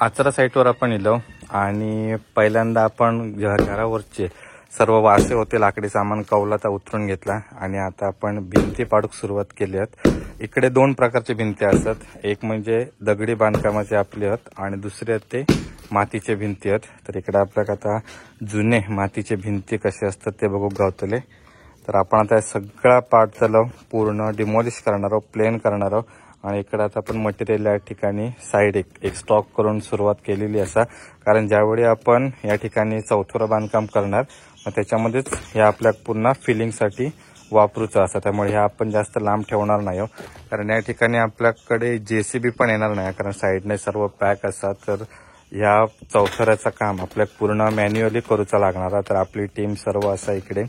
आचरा साईटवर आपण इलो आणि पहिल्यांदा आपण घरावरचे सर्व वासे होते लाकडी सामान कौलाता उतरून घेतला आणि आता आपण भिंती पाडूक सुरुवात केली आहे। इकडे दोन प्रकारचे भिंती असतात, एक म्हणजे दगडी बांधकामाचे आपले आहेत आणि दुसरे ते मातीचे भिंती आहेत। तर इकडे आपल्याला आता जुने मातीचे भिंती कसे असतात ते बघू गावतले। तर आपण आता सगळा पार्ट त्याला पूर्ण डिमॉलिश करणार आहोत, प्लेन करणार आहोत आणि इकडे आता आपण मटेरियल या ठिकाणी साइड एक स्टॉक करून सुरुवात केलेली असा, कारण ज्यावेळी आपण या ठिकाणी चौथरा बांधकाम करणार मग त्याच्यामध्येच हे आपल्या पुन्हा फिलिंगसाठी वापरूचं असं, त्यामुळे हे आपण जास्त लांब ठेवणार नाही कारण या ठिकाणी आपल्याकडे जेसीबी पण येणार नाही कारण साइडने सर्व पॅक असतात। तर या चौथऱ्याचं काम आपल्याला पूर्ण मॅन्युअली करूचा लागणार। तर आपली टीम सर्व असा इकडे,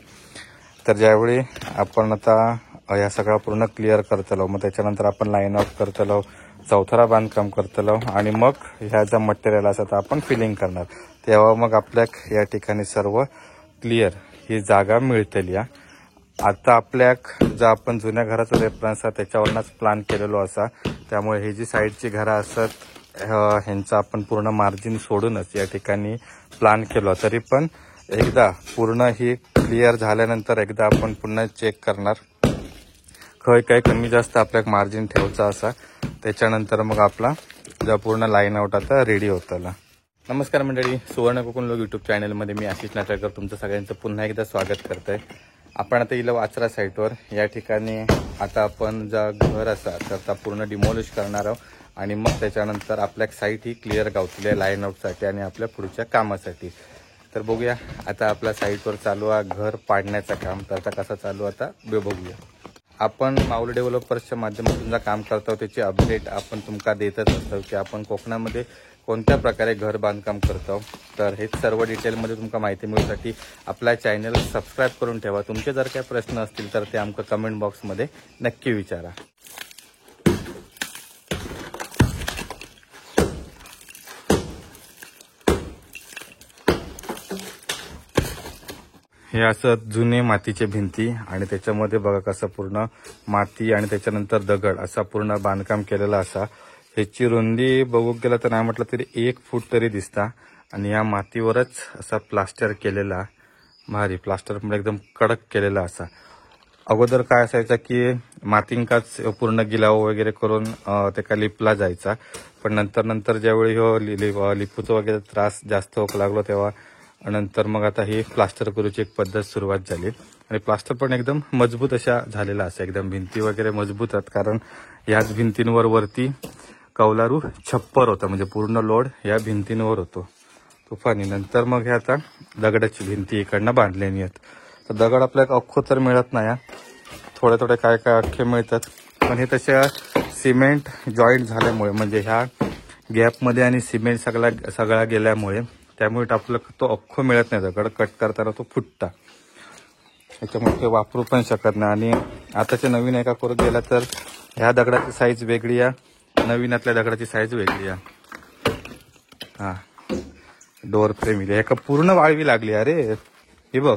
तर ज्यावेळी आपण आता या सगळा पूर्ण क्लिअर करतलो मग त्याच्यानंतर आपण लाईन आउट करतलो, चौथरा बांधकाम करतलो आणि मग ह्या ज्या मटेरियल असं तर आपण फिलिंग करणार, तेव्हा मग आपल्या या ठिकाणी सर्व क्लिअर ही जागा मिळतली। आता आपल्या ज्या आपण जुन्या घराचा रेफरन्स आहे त्याच्यावरच प्लॅन केलेलो असा, त्यामुळे ही जी साईडची घरं असतात ह्यांचा आपण पूर्ण मार्जिन सोडूनच या ठिकाणी प्लॅन केलो। तरी पण एकदा पूर्ण ही क्लिअर झाल्यानंतर एकदा आपण पुन्हा चेक करणार खय काही कमी जास्त आपल्याला मार्जिन ठेवायचा असा, त्याच्यानंतर मग आपला जो पूर्ण लाईन आउट आता रेडी होतला। नमस्कार मंडळी, सुवर्ण कोकण लोक यूट्यूब चॅनलमध्ये मी आशिष नाटकर तुमचं सगळ्यांचं पुन्हा एकदा स्वागत करतोय। आपण आता इलो आचरा साईटवर, या ठिकाणी आता आपण जा घर असा तर पूर्ण डिमॉलिश करणार आहोत आणि मग त्याच्यानंतर आपल्या साईट ही क्लिअर गावतली लाईन आउटसाठी आणि आपल्या पुढच्या कामासाठी। तर बघूया आता आपल्या साईटवर चालू आहे घर पाडण्याचं काम, त्याचा कसा चालू आता बघूया। आपण माऊली डेव्हलपर्सच्या माध्यमातून जे काम करतो त्याची अपडेट आपण तुमका देतच असतो की आपण कोकणामध्ये कोणत्या प्रकारे घर बांधकाम करतो। तर हे सर्व डिटेलमध्ये तुमका माहिती मिळण्यासाठी आपल्या चॅनल सबस्क्राईब करून ठेवा। तुमचे जर काही प्रश्न असतील तर ते आमका कमेंट बॉक्समध्ये नक्की विचारा। हे असं जुने मातीचे भिंती आणि त्याच्यामध्ये बघा कसं पूर्ण माती आणि त्याच्यानंतर दगड असा पूर्ण बांधकाम केलेला असा। ह्याची रुंदी बघू गेला तर नाही म्हटलं तरी 1 फूट तरी दिसता आणि या मातीवरच असा प्लास्टर केलेला, भारी प्लास्टर म्हणजे एकदम कडक केलेला असा। अगोदर काय असायचं की मातींकाच पूर्ण गिलाव वगैरे करून ते का लिपला जायचा, पण नंतर ज्यावेळी हो लिपूचं वगैरे त्रास जास्त होऊ लागलो तेव्हा नंतर मग आता ही प्लास्टर करूची एक पद्धत सुरुवात झाली आणि प्लास्टर पण एकदम मजबूत अशा झालेला असा, एकदम भिंती वगैरे मजबूत आहेत कारण याच भिंतींवर वरती कौलारू छप्पर होता, म्हणजे पूर्ण लोड या भिंतींवर होतो तुफानी। नंतर मग हे आता दगडाची भिंती इकडनं बांधलेली आहेत। तर दगड आपल्याला अख्खो तर मिळत नाही, थोडे काय अख्खे मिळतात, पण हे तशा सिमेंट जॉईंट झाल्यामुळे म्हणजे ह्या गॅपमध्ये आणि सिमेंट सगळा गेल्यामुळे त्यामुळे आपल्याला तो अख्खो मिळत नाही, दगड कट करताना तो फुटता, त्याच्यामुळे ते वापरू पण शकत नाही। आणि आताच्या नवीन एका करू गेला तर ह्या दगडाची साईज वेगळी आहे, नवीनातल्या दगडाची साईज वेगळी आहे। हा डोअर फ्रेम इथे एका पूर्ण वाळवी लागली, अरे हे बघ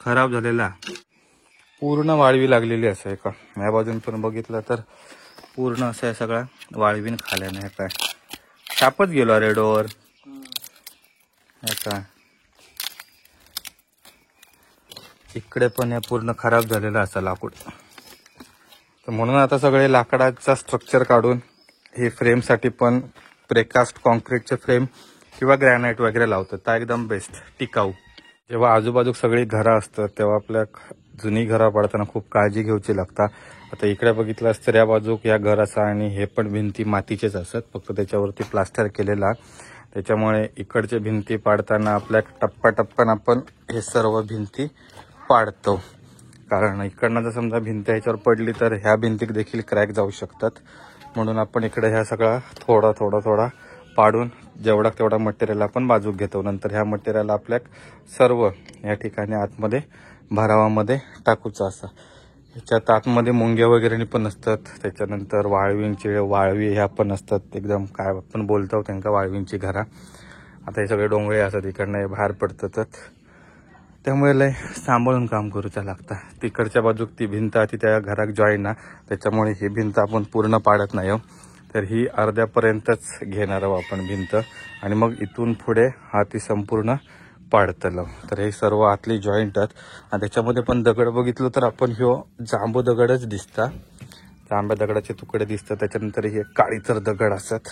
खराब झालेला पूर्ण वाळवी लागलेली असं एका या बाजून पण बघितलं तर पूर्ण असं सगळा वाळवीन खाल्याने हे काय सापच गेलो अरे डोअर काय। इकडे पण हे पूर्ण खराब झालेलं असं लाकूड, तर म्हणून आता सगळे लाकडाचा स्ट्रक्चर काढून हे फ्रेमसाठी पण प्रेकास्ट कॉन्क्रीटचे फ्रेम किंवा ग्रॅनाइट वगैरे लावतात, त्या एकदम बेस्ट टिकाऊ। जेव्हा आजूबाजू सगळी घरं असतात तेव्हा आपल्या जुनी घरं पडताना खूप काळजी घ्यायची लागतात। आता इकडे बघितलं असतं या बाजूक या घर असा आणि हे पण भिंती मातीचेच असतात, फक्त त्याच्यावरती प्लास्टर केलेला, त्याच्यामुळे इकडचे भिंती पाडताना आपल्या टप्प्याटप्प्यानं आपण हे सर्व भिंती पाडतो, कारण इकडनं जर समजा भिंत ह्याच्यावर पडली तर ह्या भिंतीक देखील क्रॅक जाऊ शकतात, म्हणून आपण इकडे ह्या सगळा थोडा पाडून जेवढा तेवढा मटेरियल आपण बाजूक घेतो। नंतर ह्या मटेरियल आपल्या सर्व या ठिकाणी आतमध्ये भरावामध्ये टाकूचा असा। ह्याच्यात आतमध्ये मुंग्या वगैरे पण असतात, त्याच्यानंतर वाळवी ह्या पण असतात, एकदम काय आपण बोलतो त्यांना वाळवींची घरा। आता हे सगळे डोंगळे असतात इकडनं बाहेर पडतात, त्यामुळे लय सांभाळून काम करूचा लागतं। तिकडच्या बाजूक ती भिंत ती त्या घराक जॉईन ना, त्याच्यामुळे ही भिंत आपण पूर्ण पाडत नाही, तर ही अर्ध्यापर्यंतच घेणार आहोत आपण भिंत आणि मग इथून पुढे हा ती संपूर्ण पाडतलं. तर हे सर्व आतली जॉईंट आहेत आणि त्याच्यामध्ये पण दगड बघितलं तर आपण ह्यो जांबू दगडच दिसता, जांभ्या दगडाचे तुकडे दिसतात. त्याच्यानंतर हे काळीचर दगड असतात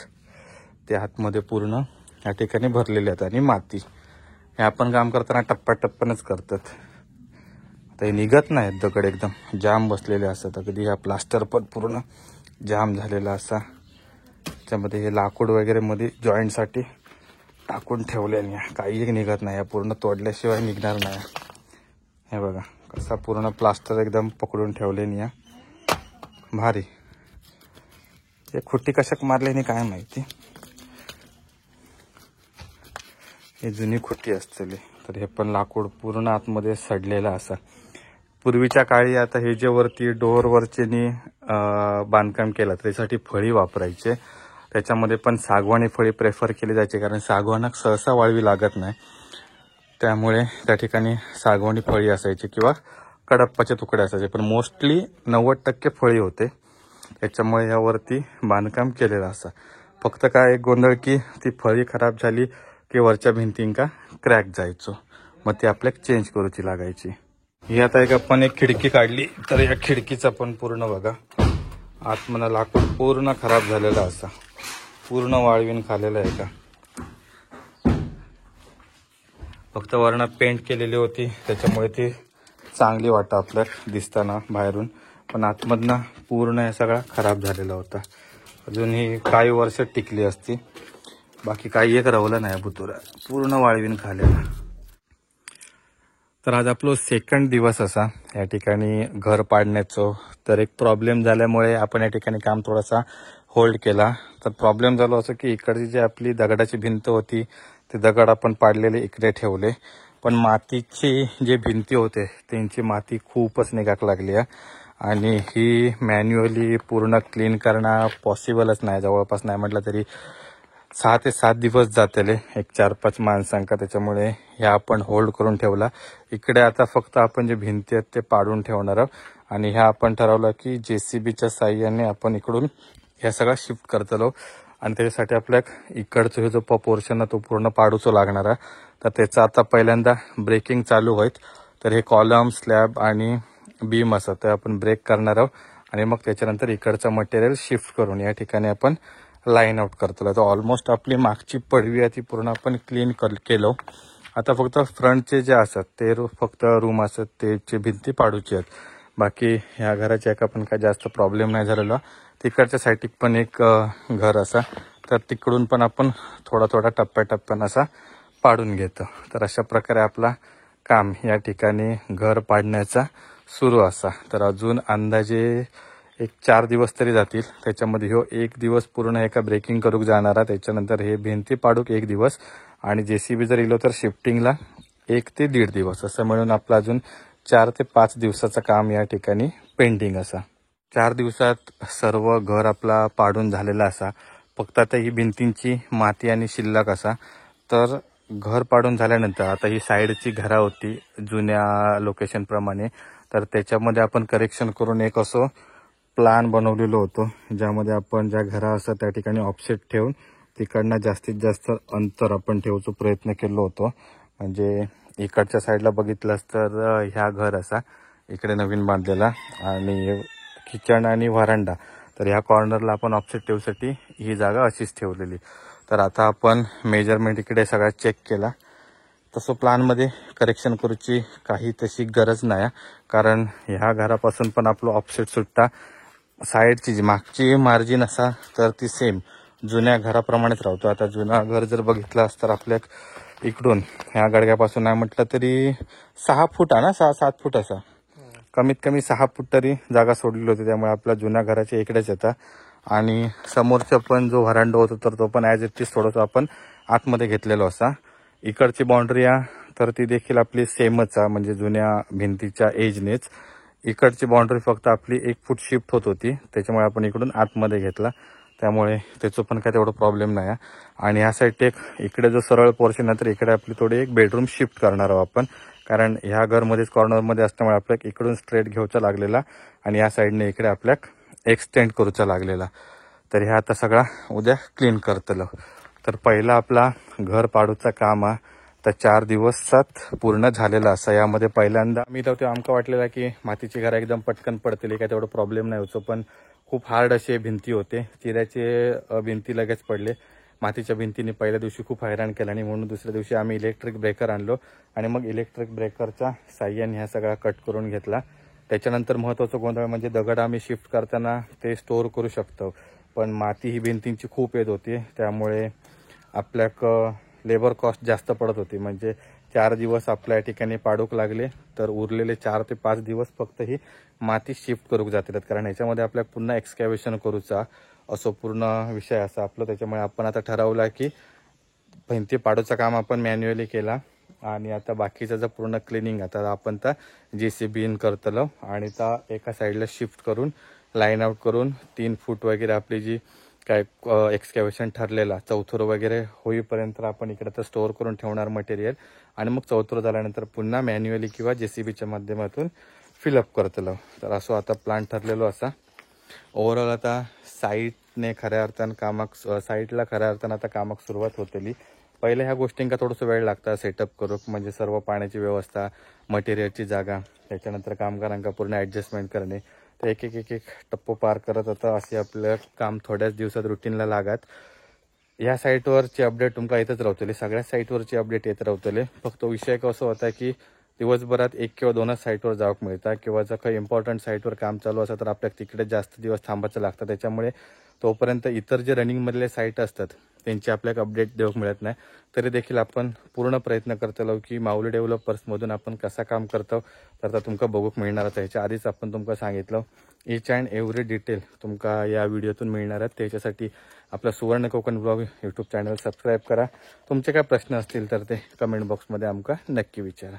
ते आतमध्ये पूर्ण या ठिकाणी भरलेले आहेत आणि माती. हे आपण काम करताना टप्प्याटप्प्यानंच करतात. आता हे निघत नाहीत दगड, एकदम जाम बसलेले असतात. अगदी हा प्लास्टर पण पूर्ण जाम झालेला असा. त्याच्यामध्ये हे लाकूड वगैरे मध्ये जॉईंटसाठी टाकून ठेवलेले, काही निघत नाही, पूर्ण तोडल्याशिवाय निघणार नाही. हे बघा कसा पूर्ण प्लास्टर एकदम पकडून ठेवले. भारी. हे खुट्टी कशाक मारले नाही काय माहिती, हे जुनी खुट्टी असते. तर हे पण लाकूड पूर्ण आतमध्ये सडलेलं असं. पूर्वीच्या काळी आता हे जे वरती डोअरवरचे बांधकाम केलं त्यासाठी फळी वापरायचे. त्याच्यामध्ये पण सागवानी फळी प्रेफर केली जायची, कारण सागवानाक सहसा वाळवी लागत नाही. त्यामुळे त्या ठिकाणी सागवानी फळी असायची किंवा कडप्पाचे तुकडे असायचे, पण मोस्टली 90% फळी होते. त्याच्यामुळे यावरती बांधकाम केलेलं असं. फक्त काय एक गोंधळ की ती फळी खराब झाली की वरच्या भिंतींका क्रॅक जायचो, मग ती आपल्याला चेंज करूची लागायची. ही आता एक आपण एक खिडकी काढली, तर या खिडकीचा पण पूर्ण बघा आतमधला लाकूड पूर्ण खराब झालेला असा, पूर्ण वाळवीन खालेला आहे का. फक्त वरनं पेंट केलेली होती त्याच्यामुळे ती चांगली वाटतं आपल्याला दिसताना बाहेरून, पण आतमधनं पूर्ण हे सगळा खराब झालेला होता. अजून ही काही वर्ष टिकली असती, बाकी काही एक राहिलं नाही, बुतुरा पूर्ण वाळवीन खालेला. तर आज आपलो सेकंड दिवस असा या ठिकाणी घर पाडण्याचं. तर एक प्रॉब्लेम झाल्यामुळे आपण या ठिकाणी काम थोडासा होल्ड केला. तर प्रॉब्लेम झालो असं की इकडची जी आपली दगडाची भिंत होती ते दगड आपण पाडलेले इकडे ठेवले, पण मातीची जे भिंती होते त्यांची माती खूपच निघाक लागली आहे आणि ही मॅन्युअली पूर्ण क्लीन करणं पॉसिबलच नाही. जवळपास नाही म्हटलं तरी 6 ते 7 दिवस जातले, एक 4-5 माणसांका. त्याच्यामुळे ह्या आपण होल्ड करून ठेवला. इकडे आता फक्त आपण जे भिंती आहेत ते पाडून ठेवणार आहोत आणि ह्या आपण ठरवलं की JCBच्या साह्याने आपण इकडून ह्या सगळा शिफ्ट करतलो आणि त्याच्यासाठी आपल्याला इकडचं जो पोर्शन आहे तो पूर्ण पाडूचो लागणार आहे. तर त्याचं आता पहिल्यांदा ब्रेकिंग चालू होईल. तर हे कॉलम, स्लॅब आणि बीम असं ते आपण ब्रेक करणार आहोत आणि मग त्याच्यानंतर इकडचं मटेरियल शिफ्ट करून या ठिकाणी आपण लाईन आउट करतो. तर ऑलमोस्ट आपली मागची पडवी आहे ती पूर्ण आपण क्लीन केलो. आता फक्त फ्रंटचे जे असतात ते फक्त रूम असतात त्याची भिंती पाडूची आहेत. बाकी ह्या घराची एका पण काय जास्त प्रॉब्लेम नाही झालेला. तिकडच्या साईडीक पण एक घर असा, तर तिकडून पण आपण थोडा थोडा टप्प्याटप्प्यानं असा पाडून घेतो. तर अशा प्रकारे आपला काम या ठिकाणी घर पाडण्याचा सुरू असा. तर अजून अंदाजे एक 4 दिवस तरी जातील. त्याच्यामध्ये ह्यो 1 दिवस पूर्ण एका ब्रेकिंग करूक जाणार आहे. त्याच्यानंतर हे भिंती पाडूक 1 दिवस आणि JCB जर इलो तर शिफ्टिंगला 1 ते 1.5 दिवस, असं मिळून आपलं अजून 4 ते 5 दिवसाचं काम या ठिकाणी पेंडिंग असा. 4 दिवसात सर्व घर आपला पाडून झालेला असा. फक्त आता ही भिंतींची माती आणि शिल्लक असा. तर घर पाडून झाल्यानंतर आता ही साईडची घरा होती जुन्या लोकेशन प्रमाणे, तर त्याच्यामध्ये आपण करेक्शन करून एक असं प्लॅन बनवलेलो होतो, ज्यामध्ये आपण ज्या घरा असतात त्या ठिकाणी ऑफसेट ठेवून तिकडनं जास्तीत जास्त अंतर आपण ठेवण्याचा प्रयत्न केलो होतो. म्हणजे इकडच्या साईडला बघितलंस तर ह्या घर असा इकडे नवीन बांधलेला आणि किचन आणि व्हरांडा, तर ह्या कॉर्नरला आपण ऑफसेट ठेवण्यासाठी ही जागा अशीच ठेवलेली. तर आता आपण मेजरमेंट इकडे सगळा चेक केला. तसं प्लॅनमध्ये करेक्शन करूची काही तशी गरज नाही, कारण ह्या घरापासून पण आपलं ऑफसेट सुट्टा साईडची जी मागची मार्जिन असा तर ती सेम जुन्या घराप्रमाणेच राहतो. आता जुना घर जर बघितलं तर आपल्या इकडून ह्या गडग्यापासून नाही म्हटलं तरी 6 फूट आहे ना, 6-7 फूट असा, कमीत कमी 6 फूट तरी जागा सोडलेली होती. त्यामुळे आपल्या जुन्या घराच्या इकडेच येतं आणि समोरचं पण जो व्हरांडा होतो तर तो पण ॲज इट इज थोडंसं आपण आतमध्ये घेतलेलो असा. इकडची बाउंड्री आहे तर ती देखील आपली सेमच आहे, म्हणजे जुन्या भिंतीच्या एजनेच. इकडची बाउंड्री फक्त आपली 1 फूट शिफ्ट होत होती, त्याच्यामुळे आपण इकडून आतमध्ये घेतला. त्यामुळे त्याचं पण काय तेवढं प्रॉब्लेम नाही आहे. आणि ह्या साईड एक इकडे जो सरळ पोर्शन आहे तर इकडे आपली थोडी एक बेडरूम शिफ्ट करणार आहोत आपण, कारण ह्या घरमध्येच कॉर्नरमध्ये असल्यामुळे आपल्याला इकडून स्ट्रेट घ्यायचा लागलेला आणि या साईडने इकडे आपल्याला एक्सटेंड करूचा लागलेला. तर ह्या आता सगळा उद्या क्लीन करतलो. तर पहिला आपला घर पाडूचा काम तर 4 दिवसात पूर्ण झालेला असा. यामध्ये पहिल्यांदा मी तर आमका वाटलेला की मातीची घरं एकदम पटकन पडतील, काय तेवढं प्रॉब्लेम नाही होतो, पण खूप हार्ड असे भिंती होते. चिऱ्याचे भिंती लगेच पडले. मातीच्या भिंतीने पहिल्या दिवशी खूप हैराण केलं आणि म्हणून दुसऱ्या दिवशी आम्ही इलेक्ट्रिक ब्रेकर आणलो आणि मग इलेक्ट्रिक ब्रेकरच्या साह्याने ह्या सगळा कट करून घेतला. त्याच्यानंतर महत्त्वाचं गोंधळ म्हणजे दगड आम्ही शिफ्ट करताना ते स्टोअर करू शकतो, पण माती ही भिंतींची खूप येत होती, त्यामुळे आपल्याक लेबर कॉस्ट जास्त पडत होती. म्हणजे 4 दिवस आपल्या ठिकाणी पाडूक लागले, तर उरलेले 4 ते 5 दिवस फक्त ही माती शिफ्ट करूक जातात, कारण ह्याच्यामध्ये आपल्याला पुन्हा एक्सकॅव्हेशन करूचा असो पूर्ण विषय असा आपलं. त्याच्यामुळे आपण आता ठरवलं की भिंती पाडूचं काम आपण मॅन्युअली केला आणि आता बाकीचं जर पूर्ण क्लिनिंग आता आपण तर JCBने करतलो आणि त्या एका साईडला शिफ्ट करून लाईन आउट करून 3 फूट वगैरे आपली जी काय एक्सकॅव्हेशन ठरलेला चौथर वगैरे होईपर्यंत आपण इकडे तर स्टोअर करून ठेवणार मटेरियल आणि मग चौथर झाल्यानंतर पुन्हा मॅन्युअली किंवा JCBच्या माध्यमातून फिलअप करतलो. तर असं आता प्लॅन ठरलेलो असा. ओव्हरऑल आता साईटने खऱ्या अर्थानं साईटला खऱ्या अर्थानं आता कामाक सुरुवात होतली. पहिले ह्या गोष्टींका थोडंसं वेळ लागतं सेटअप करूक, म्हणजे सर्व पाण्याची व्यवस्था, मटेरियलची जागा, त्याच्यानंतर कामगारांका पूर्ण ॲडजस्टमेंट करणे. तर एक टप्पो पार करत आता असे आपलं काम थोड्याच दिवसात रुटीनला लागत. ह्या साईटवरची अपडेट तुमका येतच राहतली, सगळ्या साईटवरची अपडेट येत राहतले. फक्त विषय कसं होता की दिवसभरात 1 किंवा 2च साईटवर जाऊक मिळतात, किंवा जर काही इम्पॉर्टंट साईटवर काम चालू असतं तर आपल्याला तिकडे जास्त दिवस थांबायचं लागतं. त्याच्यामुळे तोपर्यंत इतर जे रनिंगमधले साईट असतात त्यांची आपल्याला अपडेट देऊक मिळत नाही. तरी देखील आपण पूर्ण प्रयत्न करतलो की माऊली डेव्हलपर्समधून आपण कसा काम करतो तर तुमका बघूक मिळणारच. ह्याच्या आधीच आपण तुमका सांगितलं ईच अँड एव्हरी डिटेल तुमका या व्हिडिओतून मिळणार आहेत. त्याच्यासाठी आपला सुवर्ण Konkan blog YouTube channel subscribe करा. तुमचे काय प्रश्न असतील तर ते कमेंट बॉक्समध्ये आमका नक्की विचारा.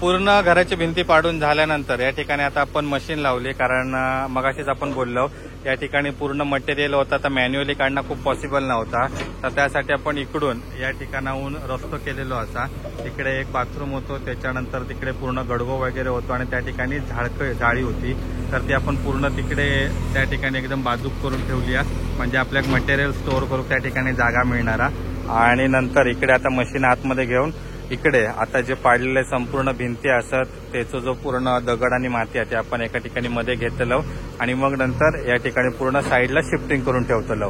पूर्ण घराची भिंती पाडून झाल्यानंतर या ठिकाणी आता आपण मशीन लावली, कारण मगाशीच आपण बोललो या ठिकाणी पूर्ण मटेरियल होता तर मॅन्युअली काढणं खूप पॉसिबल नव्हता. तर त्यासाठी आपण इकडून या ठिकाणाहून रस्तो केलेलो असा. तिकडे एक बाथरूम होतो, त्याच्यानंतर तिकडे पूर्ण गडगो वगैरे होतो आणि त्या ठिकाणी जाळी होती, तर ती आपण पूर्ण तिकडे त्या ठिकाणी एकदम बाजूक करून ठेवली आहे, म्हणजे आपल्याला मटेरियल स्टोअर करू त्या ठिकाणी जागा मिळणारा. आणि नंतर इकडे आता मशीन आतमध्ये घेऊन इकडे आता जे पाडलेले संपूर्ण भिंती असतात त्याचा जो पूर्ण दगड आणि माती आहे ते आपण एका ठिकाणी मध्ये घेतलो आणि मग नंतर या ठिकाणी पूर्ण साईडला शिफ्टिंग करून ठेवतलो.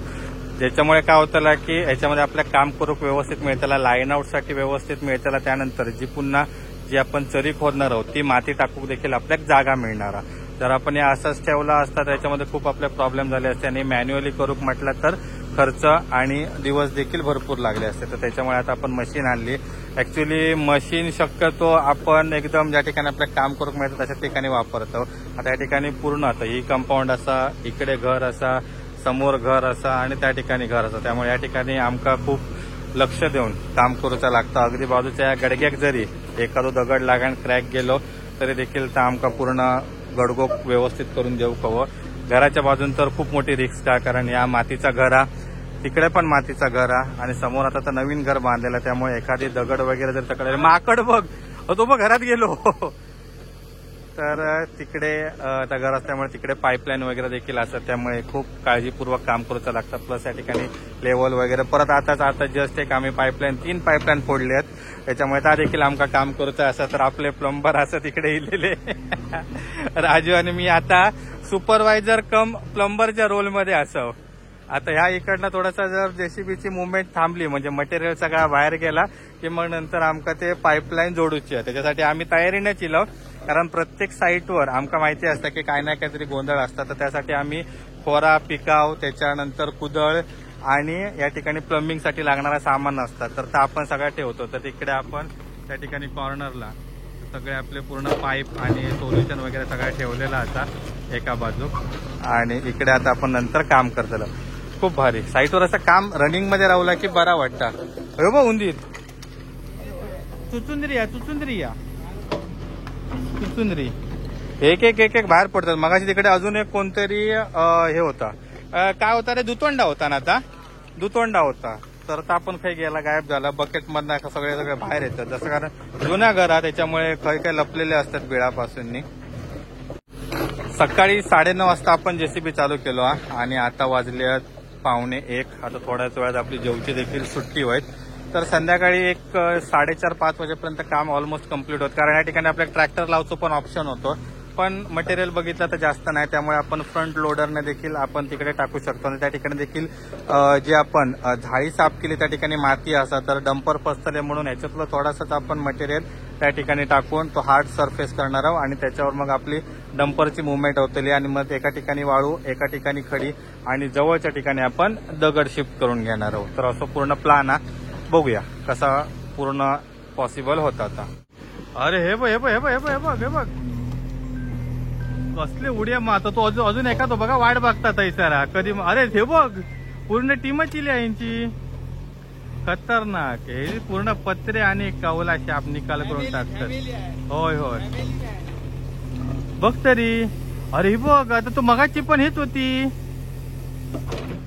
ज्याच्यामुळे काय होतं की याच्यामध्ये आपल्याला काम करूक व्यवस्थित मिळतं, लाईन आउटसाठी व्यवस्थित मिळतं. त्यानंतर जी आपण चरी खोदणार आहोत ती माती टाकूक देखील आपल्याला जागा मिळणार. जर आपण हे असंच ठेवला असता त्याच्यामध्ये खूप आपले प्रॉब्लेम झाले असते आणि मॅन्युअली करूक म्हटलं तर खर्च आणि दिवस देखील भरपूर लागले असते. तर त्याच्यामुळे आता आपण मशीन आणली. ऍक्च्युली मशीन शक्यतो आपण एकदम ज्या ठिकाणी आपल्याला काम करूक मिळतं तशा ठिकाणी वापरतो. आता या ठिकाणी पूर्ण आता ही कंपाऊंड असा, इकडे घर असा, समोर घर असा आणि त्या ठिकाणी घर असा, त्यामुळे या ठिकाणी आमका खूप लक्ष देऊन काम करूचा लागतं. अगदी बाजूच्या गडग्याक जरी एखादो दगड लागून क्रॅक गेलो तरी देखील तर आमका पूर्ण गडगो व्यवस्थित करून देऊ हवं. घराच्या बाजून तर खूप मोठी रिस्क आहे, कारण या मातीचा घरा, तिकडे पण मातीचा घर आहे आणि समोर आता तर नवीन घर बांधलेलं, त्यामुळे एखादी दगड वगैरे जर तकडे माकड बघ तो बघ घरात गेलो तर तिकडे त्या घर असल्यामुळे तिकडे पाईपलाईन वगैरे देखील असतात, त्यामुळे खूप काळजीपूर्वक काम करूचं लागतं. प्लस या ठिकाणी लेवल वगैरे परत आता जस्ट एक आम्ही 3 पाईपलाईन फोडले आहेत, त्याच्यामुळे त्या देखील आमका काम करूचं असं. तर आपले प्लंबर असं तिकडे इलेले राजू आणि मी आता सुपरवायझर कम प्लंबरच्या रोलमध्ये असो. आता ह्या इकडनं थोडासा जर JCBची मुवमेंट थांबली म्हणजे मटेरियल सगळा बाहेर गेला की मग नंतर आमका ते पाईपलाईन जोडूची आहे. त्याच्यासाठी आम्ही तयारीने चिलो, कारण प्रत्येक साईटवर आमका माहिती असतं की काय ना काहीतरी गोंधळ असतात. तर त्यासाठी आम्ही खोरा, पिकाव, त्याच्यानंतर कुदळ आणि या ठिकाणी प्लंबिंगसाठी लागणारा सामान असतात, तर ते आपण सगळं ठेवतो. तर तिकडे आपण त्या ठिकाणी कॉर्नरला सगळे आपले पूर्ण पाईप आणि सोल्युशन वगैरे सगळं ठेवलेलं असतात एका बाजू. आणि इकडे आता आपण नंतर काम करतलो. खूप भारी साईटवर असं काम रनिंग मध्ये राहूला की बरा वाटतं. हो बा उंदीर चुचुंदरी एक बाहेर पडतात. मगाशी तिकडे अजून एक कोणतरी हे होता, काय होता रे, दुतोंडा होता ना, आता दुतोंडा होता, तर आपण काही गेला गायब झाला. बकेट मधनं सगळे बाहेर येतात, जसं कारण जुन्या घरात त्याच्यामुळे काही लपलेले असतात बिळापासून. सकाळी 9:30 वाजता आपण JCB चालू केलो आणि आता वाजले 1:45. आता थोड्याच वेळात आपली जेवची देखील सुट्टी होईल. तर संध्याकाळी एक 4:30-5 वाजेपर्यंत काम ऑलमोस्ट कम्प्लीट होतं. कारण या ठिकाणी आपल्याला ट्रॅक्टर लावतो पण ऑप्शन होतो, पण मटेरियल बघितलं तर जास्त नाही, त्यामुळे आपण फ्रंट लोडरने देखील आपण तिकडे टाकू शकतो. आणि त्या ठिकाणी देखील जे आपण झाडी साफ केली त्या ठिकाणी माती असा, तर डंपर फसतले म्हणून ह्याच्यातलं थोडासाच आपण मटेरियल त्या ठिकाणी टाकून तो हार्ड सरफेस करणार आहोत आणि त्याच्यावर मग आपली डंपरची मुवमेंट होतली. आणि मग एका ठिकाणी वाळू, एका ठिकाणी खडी आणि जवळच्या ठिकाणी आपण दगड शिफ्ट करून घेणार आहोत. तर असं पूर्ण प्लान आहे, बघूया कसा पूर्ण पॉसिबल होता आता. अरे हे बघ हे बघ हे बघ हे बघ हे बघ हे बघ कसले उड्या मारतो तो. अजून एका तो बघा वाट बघतात सरा कधी. अरे हे बघ पूर्ण टीमच इली यांची, खतरनाक. हे पूर्ण पत्रे आणि कौला शाप निकाल करून टाकतात. होय होय बघ तरी. अरे बघ आता तो मगाची पण हेच होती,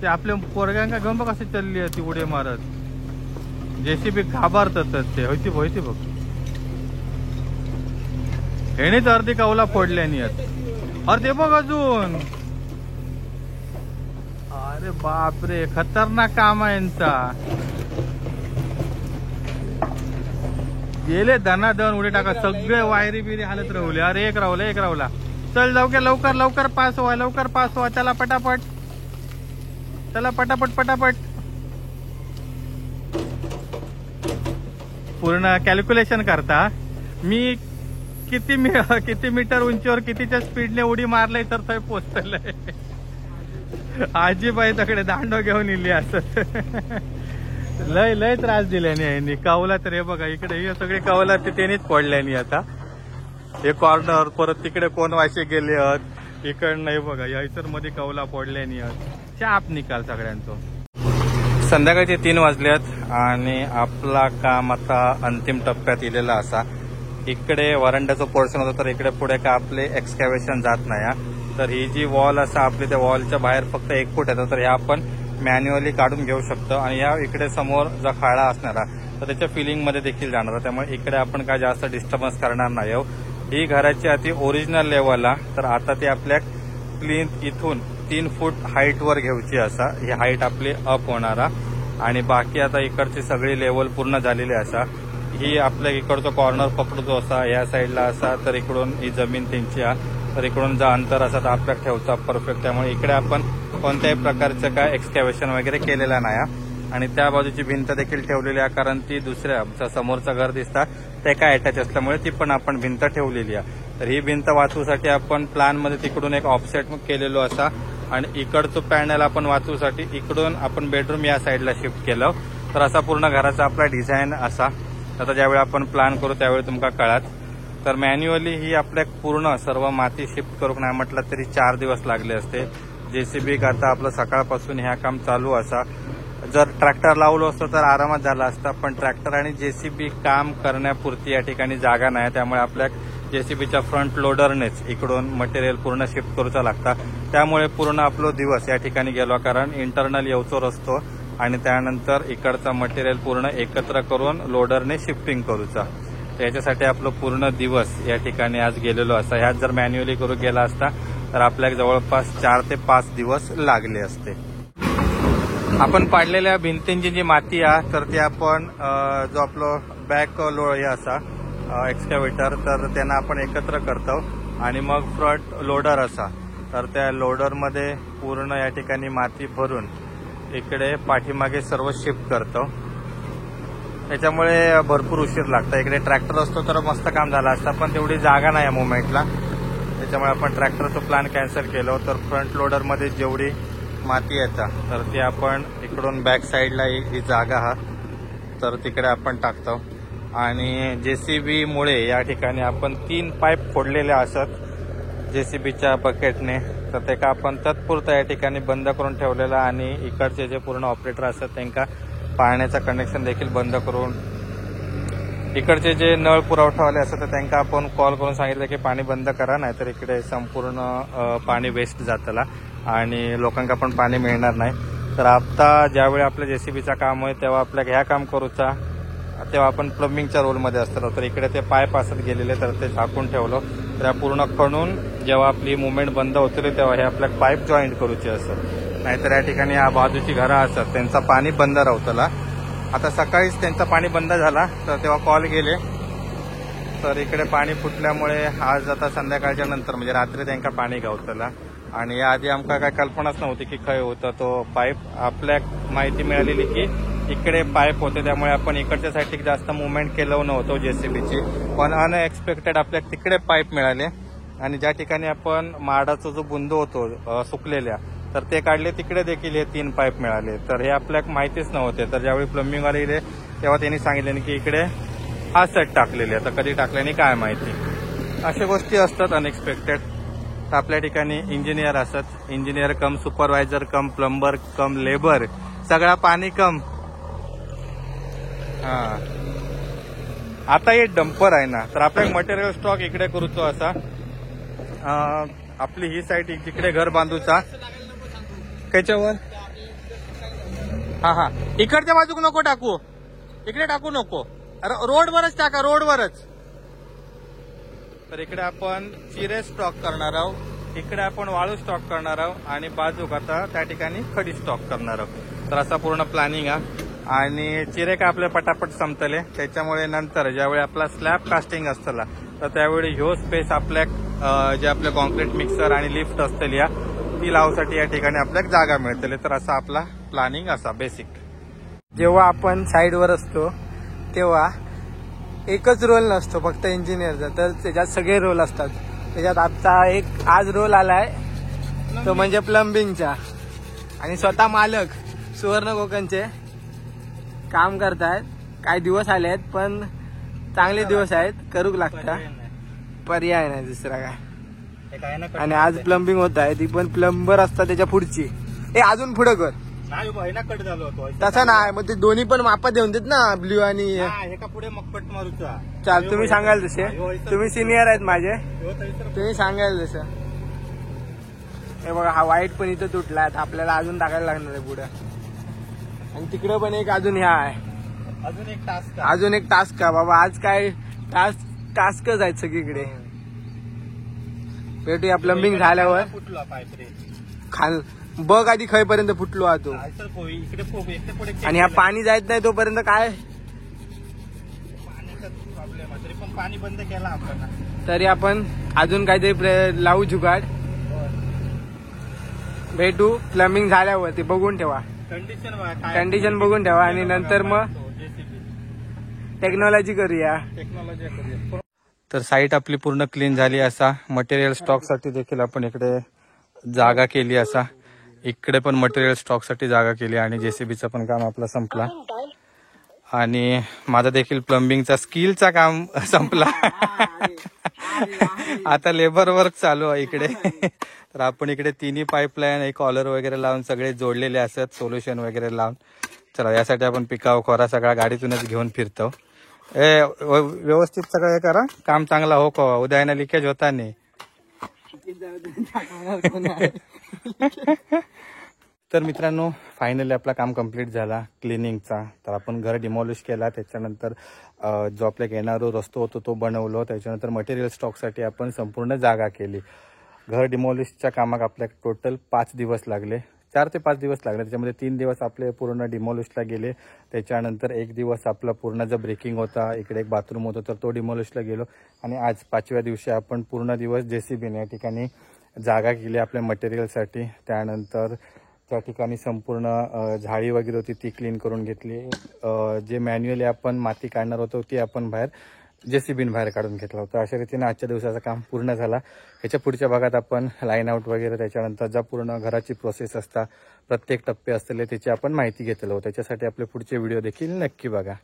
ते आपल्या पोरग्यांका घेऊन बघ असे चालली ती उडी मारत. जेसीबी घाबरतात ते. होती बघ हेनेच अर्धी कौला फोडल्यानी. अरे ते बघ अजून. अरे बापरे खतरनाक काम आहे यांचा. गेले दनादन उडी टाका, सगळे वायरी बिरी हालत राहुले. अरे एक राहुला. चल जाऊ घ्या लवकर पास व्हा. त्याला पटापट. पूर्ण कॅल्क्युलेशन करता मी किती मीटर उंचीवर कितीच्या स्पीडने उडी मारलंय तर थंय पोचतलंय. आजीबाई तकडे दांडो घेऊन इली असत. लय त्रास दिल्याने यांनी. कौला तर हे बघा इकडे हे सगळे कौला त्यांनीच पडल्यानी. आता हे कॉर्नर परत तिकडे कोण वाशे गेले आहेत, इकडनं हे बघा यायचर मध्ये कौला पडल्यानी आहेत. चाप निकाल सगळ्यांचं. संध्याकाळचे 3 वाजलेत आणि आपला काम आता अंतिम टप्प्यात इलेला असा. इकडे वरांड्याचं पोर्शन होतं, तर इकडे पुढे का आपले एक्सकॅव्हेशन जात नाही. तर ही जी वॉल असा आपली त्या वॉलच्या बाहेर फक्त 1 फूट येतं, तर ह्या आपण मॅन्युअली काढून घेऊ शकतो. आणि या इकडे समोर जो खाडा असणारा तर त्याच्या फिलिंगमध्ये देखील जाणार, त्यामुळे इकडे आपण काय जास्त डिस्टर्बन्स करणार नाही. ही घराची अति ओरिजिनल लेवलला, तर आता ती आपल्या प्लिंथ इथून 3 फूट हाईटवर घेऊची असा. ही हाईट आपली अप होणारा. आणि बाकी आता इकडची सगळी लेवल पूर्ण झालेली असा. ही आपल्या इकडचं कॉर्नर पकडतो असा, या साईडला असा, तर इकडून ही जमीन त्यांची आहे, तर इकडून जो अंतर असा तर आपल्या ठेवचा परफेक्ट. त्यामुळे इकडे आपण कोणत्याही प्रकारचं काय एक्सकॅव्हेशन वगैरे केलेलं नाही. आणि त्या बाजूची भिंत देखील ठेवलेली आहे, कारण ती दुसऱ्या आमच्या समोरचं घर दिसतं ते काय अटॅच असल्यामुळे ती पण आपण भिंत ठेवलेली आहे. तर ही भिंत वाचवूसाठी आपण प्लॅनमध्ये तिकडून एक ऑफसेट केलेलो असा. आणि इकडचं पॅनल आपण वाचवूसाठी इकडून आपण बेडरूम या साईडला शिफ्ट केलं. तर असा पूर्ण घराचा आपला डिझाईन असा. आता ज्यावेळी आपण प्लॅन करू त्यावेळी तुमका कळत. तर मॅन्युअली ही आपल्या पूर्ण सर्व माती शिफ्ट करून नाही म्हटलं तरी 4 दिवस लागले असते. जेसीबी आता आपलं सकाळपासून ह्या काम चालू असा. जर ट्रॅक्टर लावलो असतं तर आरामात झाला असता, पण ट्रॅक्टर आणि जेसीबी काम करण्यापुरती या ठिकाणी जागा नाही. त्यामुळे आपल्या जेसीबीच्या फ्रंट लोडरनेच इकडून मटेरियल पूर्ण शिफ्ट करूचा लागता. त्यामुळे पूर्ण आपला दिवस या ठिकाणी गेलो, कारण इंटरनल येवचो रस्तो आणि त्यानंतर इकडचा मटेरियल पूर्ण एकत्र करून लोडरने शिफ्टिंग करूचा. तर याच्यासाठी आपलं पूर्ण दिवस या ठिकाणी आज गेलेलो असा. ह्यात जर मॅन्युअली करू गेला असता तर आपल्याला जवळपास 4 ते 5 दिवस लागले असते. आपण पाडलेल्या भिंतींची जी माती आहे तर ती आपण जो आपलं बॅक हे असा एक्सकॅव्हेटर, तर त्यांना आपण एकत्र करतो आणि मग फ्रंट लोडर असा, तर त्या लोडरमध्ये पूर्ण या ठिकाणी माती भरून इकडे पाठीमागे सर्व शिफ्ट करतो. त्याच्यामुळे भरपूर उशीर लागतो. इकडे ट्रॅक्टर असतो तर मस्त काम झालं असतं, पण तेवढी जागा नाही या मुवमेंटला. त्याच्यामुळे आपण ट्रॅक्टरचं प्लॅन कॅन्सल केलं. तर फ्रंट लोडरमध्ये जेवढी माती येतात तर ती आपण इकडून बॅक साईडला ही जागा हा तर तिकडे आपण टाकतो. आणि जेसीबीमुळे या ठिकाणी आपण 3 पाईप फोडलेले असत जेसीबीच्या बकेटने, तर ते का आपण तत्पुरतं या ठिकाणी बंद करून ठेवलेलं. आणि इकडचे जे पूर्ण ऑपरेटर असतात त्यांना पाण्याचं कनेक्शन देखील बंद करून, इकडचे जे नळ पुरवठावाले असतात तर त्यांना आपण कॉल करून सांगितलं की पाणी बंद करा, नाहीतर इकडे संपूर्ण पाणी वेस्ट जातला आणि लोकांना पण पाणी मिळणार नाही. तर आता ज्यावेळी आपल्या जेसीबीचं काम आहे तेव्हा आपल्या ह्या काम करूचा, तेव्हा आपण प्लंबिंगच्या रोलमध्ये असतो. तर इकडे ते पाईप असत गेलेले तर ते झाकून ठेवलं. तर पूर्ण खणून जेव्हा आपली मुवमेंट बंद होते तेव्हा हे आपल्या पाईप जॉईंट करूचे असत. नाहीतर या ठिकाणी या बाजूची घरं असतात त्यांचा पाणी बंद राहतला. आता सकाळीच त्यांचा पाणी बंद झाला तर तेव्हा कॉल गेले तर इकडे पाणी फुटल्यामुळे आज आता संध्याकाळच्या नंतर म्हणजे रात्री त्यांना पाणी गावतला. आणि याआधी आमका काय कल्पनाच नव्हती की खय होता तो पाईप. आपल्या माहिती मिळालेली की इकडे पाईप होते त्यामुळे आपण इकडच्या साईडची जास्त मुवमेंट केलं नव्हतं जेसीबीची. पण अनएक्सपेक्टेड आपल्या तिकडे पाईप मिळाले आणि ज्या ठिकाणी आपण माडाचा जो बुंदू होतो सुकलेल्या तर ते काढले तिकडे देखील हे 3 पाईप मिळाले. तर हे आपल्याला माहितीच नव्हते. तर ज्यावेळी प्लंबिंगवाले इले तेव्हा त्यांनी सांगितले की इकडे हा सेट टाकलेले. आता कधी टाकल्याने काय माहिती. अशा गोष्टी असतात अनएक्सपेक्टेड. तर आपल्या ठिकाणी इंजिनियर असतात. इंजिनियर कम सुपरवायझर कम प्लंबर कम लेबर सगळा पाणी कम. हा आता हे डंपर आहे ना तर आपल्या मटेरियल स्टॉक इकडे करूचो असा. आपली ही साईड तिकडे घर बांधूचा त्याच्यावर. हा इकडच्या बाजूक नको टाकू. इकडे टाकू नको. रोडवरच टाका रोडवरच. तर इकडे आपण चिरे स्टॉक करणार आहोत. इकडे आपण वाळू स्टॉक करणार आहोत आणि बाजूक आता त्या ठिकाणी खडी स्टॉक करणार आहोत. तर असा पूर्ण प्लॅनिंग आहे. आणि चिरे काय आपले पटापट संपतले त्याच्यामुळे नंतर ज्यावेळी आपला स्लॅब कास्टिंग असतला तर त्यावेळी ह्यो स्पेस आपल्या जे आपले कॉन्क्रीट मिक्सर आणि लिफ्ट असतली या ती लावसाठी या ठिकाणी आपल्याला जागा मिळतले. तर असा आपला प्लॅनिंग असा बेसिक. जेव्हा आपण साईडवर असतो तेव्हा एकच रोल नसतो फक्त इंजिनियरचा तर त्याच्यात सगळे रोल असतात. त्याच्यात आता एक आज रोल आलाय तो म्हणजे प्लंबिंगचा. आणि स्वतः मालक सुवर्ण कोकणचे काम करतायत. काही दिवस आले आहेत पण चांगले दिवस आहेत. करूक लागता पर्याय नाही दुसरा काय. आणि आज प्लंबिंग होत आहे ती पण प्लंबर असतात त्याच्या पुढची. अजून पुढे कर कट झालो होतो तसा नाही. मग ते दोन्ही पण मापा देऊन देत ना ब्ल्यू आणि पुढे मग कट मारूचा. चाल तुम्ही सांगाल तसे. तुम्ही सिनियर आहेत माझे तुम्ही सांगाल तसं. हे बघा हा वाईट पण इथं तुटला आहे. आपल्याला अजून टाकायला लागणार आहे पुढे. आणि तिकडे पण एक अजून ह्या आहे. अजून एक टास्क का बाबा. आज काय टास्कच आहेत सगळीकडे. भेटूया प्लंबिंग झाल्यावर. खाल बघ आधी खयपर्यंत फुटलो हा तो. आणि हा पाणी जायत नाही तोपर्यंत काय पाणी बंद केला आपण. तरी आपण अजून काहीतरी लावू जुगाड. भेटू प्लंबिंग झाल्यावर. ते बघून ठेवा कंडिशन बघून ठेवा आणि नंतर मग टेक्नॉलॉजी करूया. तर साईट आपली पूर्ण क्लीन झाली असा. मटेरियल स्टॉक साठी देखील आपण इकडे जागा केली असा. इकडे पण मटेरियल स्टॉक साठी जागा केली आणि जेसीबीचं पण काम आपलं संपला. आणि माझा देखील प्लंबिंगचा स्किलचा काम संपला. आता लेबर वर्क चालू आहे इकडे. तर आपण इकडे 3 पाईपलाईन एक कॉलर वगैरे लावून सगळे जोडलेले असतात सोल्युशन वगैरे लावून. चला यासाठी आपण पिकाव खोरा सगळा गाडीतूनच घेऊन फिरतो. व्यवस्थित सगळं हे करा. काम चांगला हो का. उद्या ना लिकेज होता नाही. तर मित्रांनो फायनली आपला काम कम्प्लीट झाला क्लिनिंगचा. तर आपण घर डिमॉलिश केला. त्याच्यानंतर जो आपल्या येणारा रस्तो होतो तो बनवलो. त्याच्यानंतर मटेरियल स्टॉकसाठी आपण संपूर्ण जागा केली. घर डिमॉलिशच्या कामाक आपल्याला टोटल 5 दिवस लागले. 4 ते 5 दिवस लागले. त्याच्यामध्ये 3 दिवस आपले पूर्ण डिमॉलिशला गेले. त्याच्यानंतर 1 दिवस आपला पूर्ण जो ब्रेकिंग होता इकडे एक बाथरूम होता तर तो डिमॉलिशला गेलो. आणि आज 5व्या दिवशी आपण पूर्ण दिवस जेसीबीने या ठिकाणी जागा केली आपल्या मटेरियलसाठी. त्यानंतर त्या ठिकाणी संपूर्ण झाडी वगैरे होती ती क्लीन करून घेतली. जे मॅन्युअली आपण माती काढणार होतो ती आपण बाहेर जेसीबीन बाहेर काढून घेतला होता. अशा रीतीने आजच्या दिवसाचं काम पूर्ण झाला. ह्याच्या पुढच्या भागात आपण लाईन आउट वगैरे त्याच्यानंतर ज्या पूर्ण घराची प्रोसेस असता प्रत्येक टप्पे असलेले त्याची आपण माहिती घेतलो. त्याच्यासाठी आपले पुढचे व्हिडिओ देखील नक्की बघा.